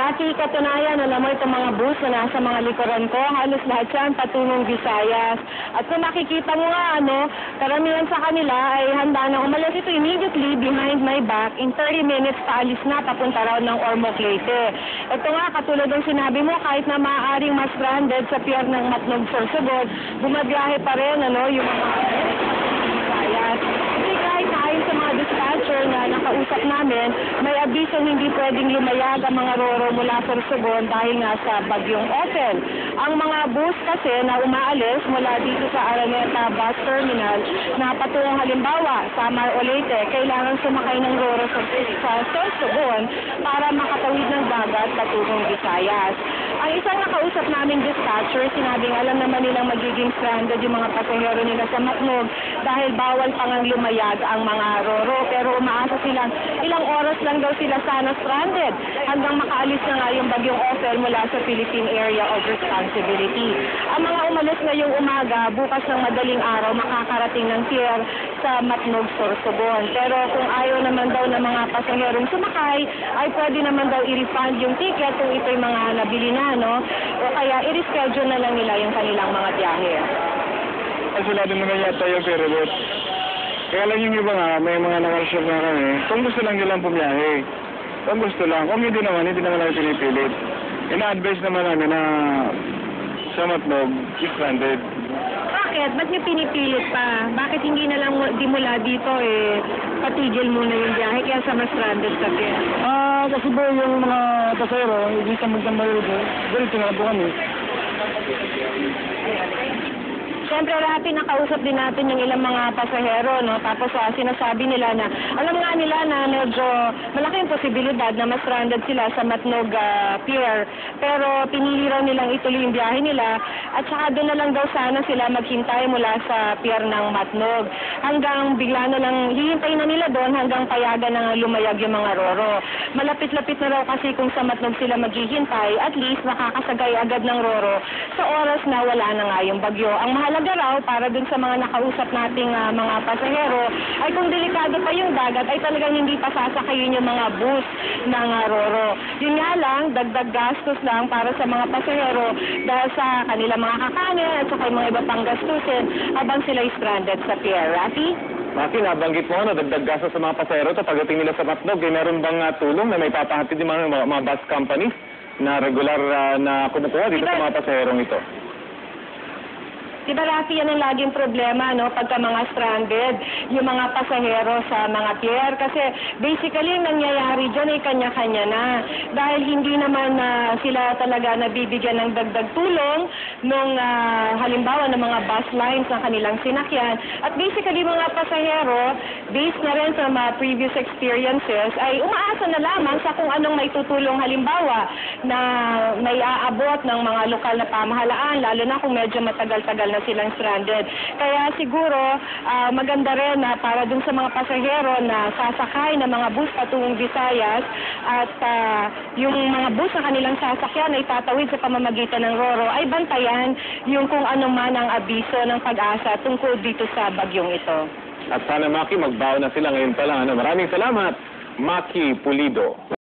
Dati katunayan, alam mo itong mga bus na nasa mga likuran ko, halos lahat yan patungong Visayas. At kung makikita mo nga, karamihan sa kanila ay handa na umalis ito immediately behind my back. In 30 minutes, paalis na, papunta raw ng Ormoc, Leyte. Ito nga, katulad ng sinabi mo, kahit na maaaring mas stranded sa pier ng Matnog, Sorsogon, bumabiyahe pa rin, yung mga Visayas. Ayon sa mga dispatcher na nakausap namin, may abisong hindi pwedeng lumayag ang mga roro mula sa Sorsogon dahil nga sa bagyong Open. Ang mga bus kasi na umaalis mula dito sa Araneta Bus Terminal na patungong halimbawa Samar o Leyte, kailangan sumakay ng roro sa Sorsogon para makatawid ng dagat patungong Visayas. Ang isang nakausap namin dispatcher, sinabing alam naman nilang magiging stranded yung mga pasahero nila sa Matnog dahil bawal pa ngang lumayag ang mga roro, pero umaasa silang ilang oras lang daw sila sana stranded hanggang makaalis na nga yung bagyong Ophel mula sa Philippine Area of Responsibility. Ang mga umalis ngayong umaga, bukas ng madaling araw makakarating ng pier sa Matnog, Sorsogon. Pero kung ayaw naman daw ng mga pasaherong sumakay, ay pwede naman daw i-refund yung ticket kung ito'y mga nabili na, o kaya i-reschedule na lang nila yung kanilang mga biyahe. Kasi natin naman yata yung peribot. Kaya lang yung iba nga, may mga nakareserve na kami, kung gusto lang nilang pumiyahe. Kung gusto lang. Kung hindi naman namin pinipilit. Ina-advise naman namin na sa Matnog, stranded. Bakit? Ba't niyo pinipilit pa? Bakit hindi na lang di mula dito patigil muna yung biyahe kaya sa mas stranded sa pier? Kasi po yung mga pasayro, hindi sa magdambal dito, dito na po kami. Siyempre, nakausap din natin yung ilang mga pasahero, Tapos sinasabi nila na, alam nga nila na medyo malaki yung posibilidad na mas stranded sila sa Matnog Pier. Pero pinili raw nilang ituloy yung biyahe nila at saka doon na lang daw sana sila maghintay mula sa pier ng Matnog. Hanggang bigla na lang, hihintay na nila doon hanggang payagan na lumayag yung mga roro. Malapit-lapit na raw kasi kung sa Matnog sila maghihintay, at least makakasagay agad ng roro sa oras na wala na nga yung bagyo. Ang mahalaga raw para dun sa mga nakausap nating mga pasahero ay kung delikado pa yung dagat ay talagang hindi pa sasakayin yung mga bus ng roro. Yun nga lang, dagdag gastos lang para sa mga pasahero dahil sa kanilang mga kakanin at saka yung mga iba pang gastusin habang sila stranded sa pier. Rafi? Maki, nabanggit mo dagdag gastos sa mga pasahero to pagdating nila sa Matnog. Meron bang tulong na may papahatid yung mga bus companies na regular na kumukuha dito sa mga pasaherong ito? Diba, Rafi, yan ang laging problema, pagka mga stranded, yung mga pasahero sa mga pier. Kasi basically, nangyayari dyan ay kanya-kanya na. Dahil hindi naman sila talaga nabibigyan ng dagdag tulong nung halimbawa ng mga bus lines ng kanilang sinakyan. At basically, mga pasahero, based na rin sa mga previous experiences, ay umaasa na lamang sa kung anong may tutulong halimbawa na may aabot ng mga lokal na pamahalaan, lalo na kung medyo matagal-tagal na silang stranded. Kaya siguro maganda rin na para dun sa mga pasahero na sasakay ng mga bus patungong Visayas at yung mga bus na kanilang sasakyan ay tatawid sa pamamagitan ng roro ay bantayan yung kung ano man ang abiso ng pag-asa tungkol dito sa bagyong ito. At sana, Maki, magbaon na sila ngayon pa lang. Maraming salamat, Maki Pulido.